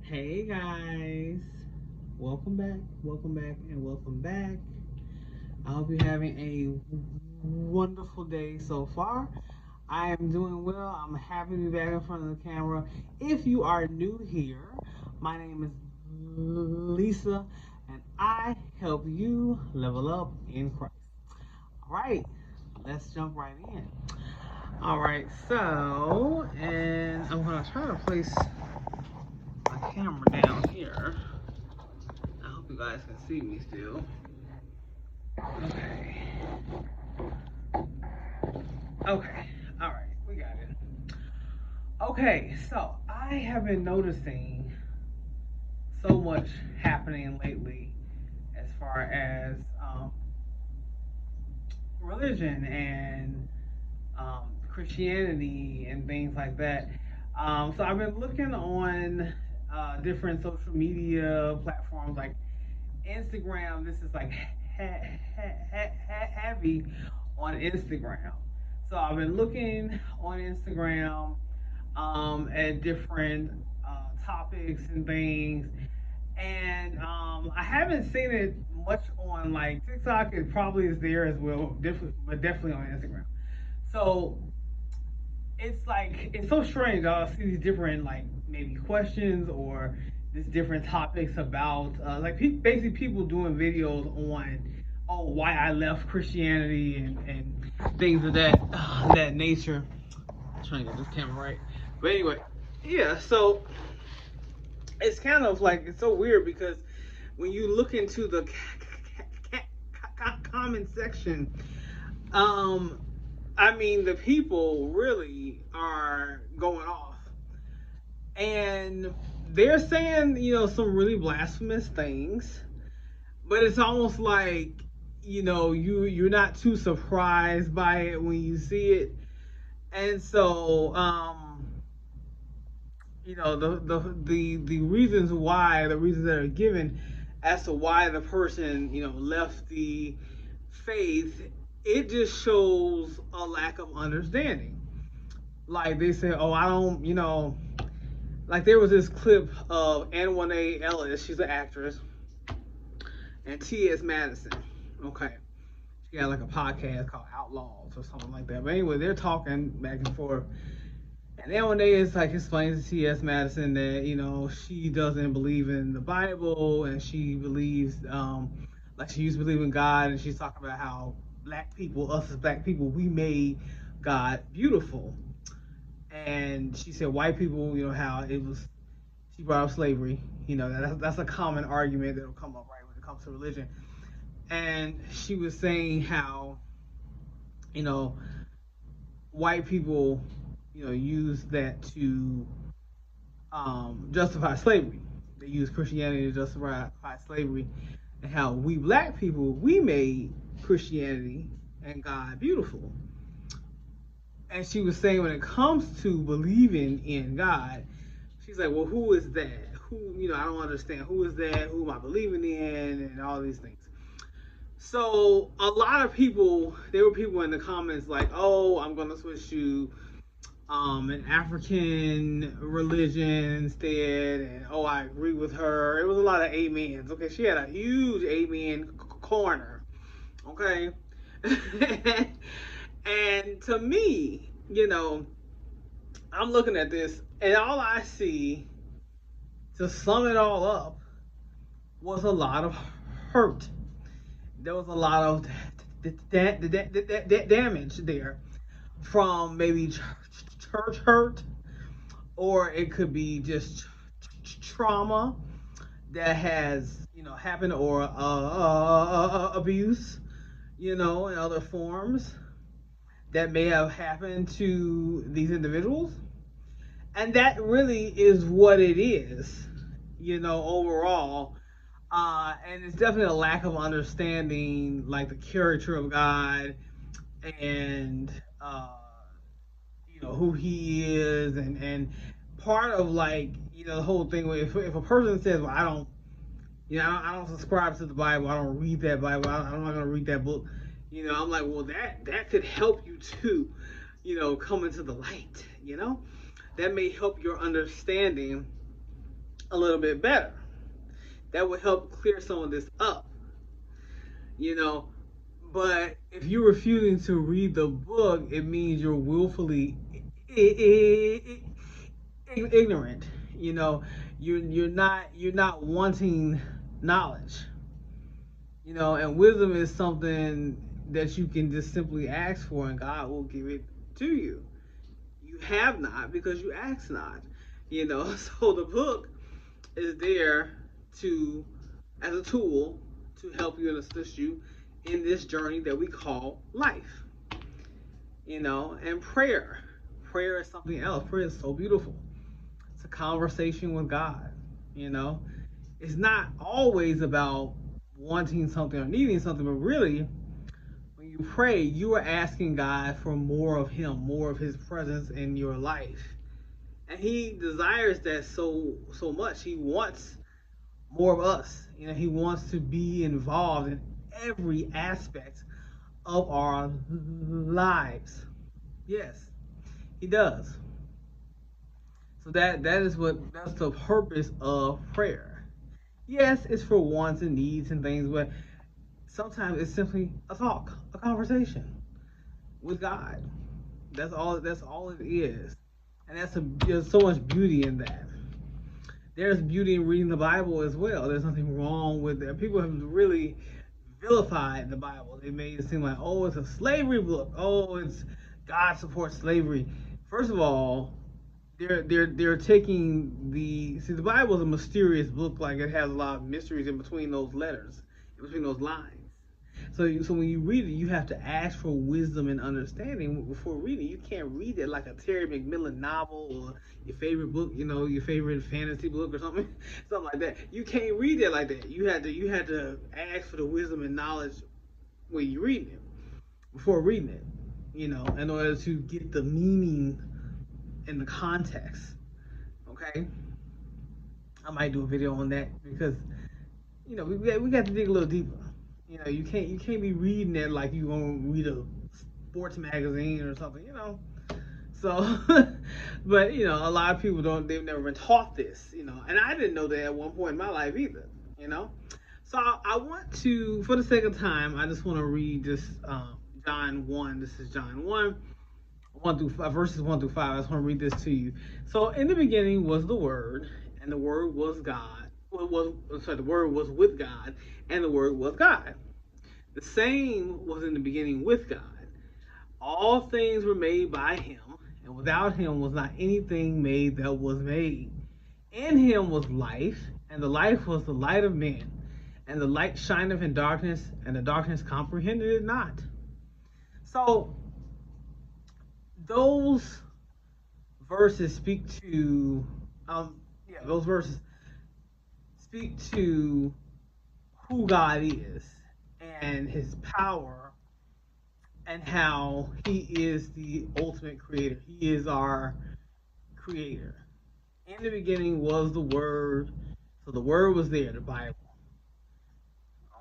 Hey guys, welcome back, and welcome back. I hope you're having a wonderful day so far. I am doing well. I'm happy to be back in front of the camera. If you are new here, my name is Lisa, and I help you level up in Christ. All right, let's jump right in. All right, and I'm gonna try to place my camera down here. I hope you guys can see me still. Okay. Okay. All right. We got it. Okay. So I have been noticing so much happening lately as far as religion and Christianity and things like that. So I've been looking on different social media platforms like Instagram. This is like heavy on Instagram. So I've been looking on Instagram at different topics and things, and I haven't seen it much on like TikTok. It probably is there as well, but definitely on Instagram. So it's like it's so strange. I'll see these different like maybe questions or these different topics about basically people doing videos on why I left Christianity and things of that nature. I'm trying to get this camera right, but anyway, yeah. So it's kind of like it's so weird because when you look into the comment section, um, I mean the people really are going off and they're saying some really blasphemous things, but it's almost like you're not too surprised by it when you see it, and so the reasons why the reasons that are given as to why the person left the faith, it just shows a lack of understanding. Like they say, oh, I don't, like there was this clip of Anne Ellis, she's an actress, and T.S. Madison. Okay. She had like a podcast called Outlaws or something like that. But anyway, they're talking back and forth. And then one day it's like explains to T.S. Madison that, she doesn't believe in the Bible and she believes, like she used to believe in God, and she's talking about how black people, us as black people, we made God beautiful. And she said white people, how it was, she brought up slavery. That's a common argument that'll come up right when it comes to religion. And she was saying how, you know, white people, use that to justify slavery. They use Christianity to justify slavery, and how we black people, we made Christianity and God beautiful. And she was saying when it comes to believing in God, she's like, well, who is that? Who, I don't understand. Who is that? Who am I believing in? And all these things. So a lot of people, there were people in the comments like, oh, I'm going to switch to an African religion instead. And, oh, I agree with her. It was a lot of amens. Okay, she had a huge amen corner. Okay. And to me, I'm looking at this, and all I see, to sum it all up, was a lot of hurt. There was a lot of damage there from maybe church hurt, or it could be just trauma that has happened, or abuse, in other forms that may have happened to these individuals. And that really is what it is, overall. And it's definitely a lack of understanding, like the character of God and, who He is. And part of, like, the whole thing, if a person says, well, I don't subscribe to the Bible, I don't read that Bible, I'm not going to read that book, I'm like, well, that could help you too, come into the light, that may help your understanding a little bit better. That would help clear some of this up, you know. But if you're refusing to read the book, it means you're willfully ignorant. You know, you're not wanting knowledge. You know, and wisdom is something that you can just simply ask for, and God will give it to you. You have not because you ask not. You know, so the book is there to as a tool to help you and assist you in this journey that we call life. You know, and prayer is something else. Prayer is so beautiful. It's a conversation with God. You know, it's not always about wanting something or needing something, but really, when you pray, you are asking God for more of Him, more of His presence in your life, and He desires that so much. He wants more of us. You know, He wants to be involved in every aspect of our lives. Yes, He does. So that's the purpose of prayer. Yes, it's for wants and needs and things, but sometimes it's simply a talk, a conversation with God. That's all it is. And there's so much beauty in that. There's beauty in reading the Bible as well. There's nothing wrong with that. People have really vilified the Bible. They made it seem like, oh, it's a slavery book. Oh, it's God supports slavery. First of all, they're taking the Bible is a mysterious book. Like, it has a lot of mysteries in between those letters, in between those lines. So when you read it, you have to ask for wisdom and understanding before reading. You can't read it like a Terry McMillan novel or your favorite book, you know, your favorite fantasy book or something, something like that. You can't read it like that. You had to ask for the wisdom and knowledge when you read it before reading it, you know, in order to get the meaning and the context. Okay, I might do a video on that because you know we got to dig a little deeper. You know, you can't be reading it like you gonna read a sports magazine or something. You know, so but you know a lot of people don't. They've never been taught this. You know, and I didn't know that at one point in my life either. You know, so I want to, for the sake of time, I just want to read this John 1. This is John 1. 1 through 5, verses 1 through 5. I just want to read this to you. So, in the beginning was the Word, and the Word was God. The Word was with God, and the Word was God. The same was in the beginning with God. All things were made by Him, and without Him was not anything made that was made. In Him was life, and the life was the light of men. And the light shineth in darkness, and the darkness comprehended it not. So, those verses speak to those verses speak to who God is and His power and how He is the ultimate creator. He is our creator. In the beginning was the Word, so the Word was there, the Bible.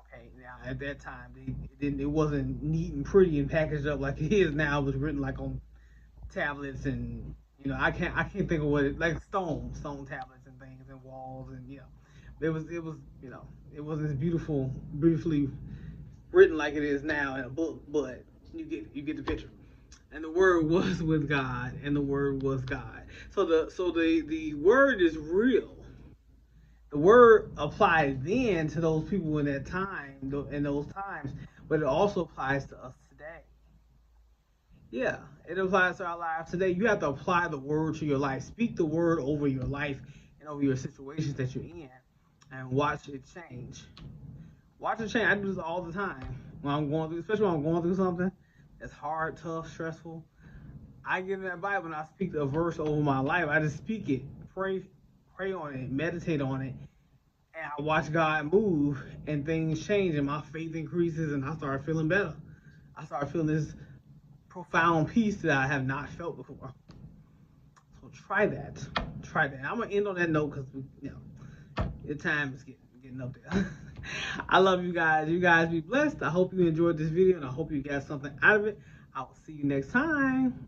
Okay, now at that time it wasn't neat and pretty and packaged up like it is now. It was written like on tablets, and you know I can't think of what it, like stone tablets and things and walls, and you know it was you know it wasn't as beautifully written like it is now in a book, but you get the picture. And the Word was with God, and the Word was God. So the Word is real. The Word applies then to those people in that time, in those times, but it also applies to us today. Yeah, it applies to our lives today. You have to apply the Word to your life. Speak the Word over your life and over your situations that you're in, and watch it change. Watch it change. I do this all the time when I'm going through, especially when I'm going through something that's hard, tough, stressful. I get in that Bible and I speak a verse over my life. I just speak it, pray on it, meditate on it, and I watch God move, and things change, and my faith increases, and I start feeling better. I start feeling this profound peace that I have not felt before. So try that. Try that. I'm gonna end on that note because you know the time is getting up there. I love you guys. You guys be blessed. I hope you enjoyed this video, and I hope you got something out of it. I will see you next time.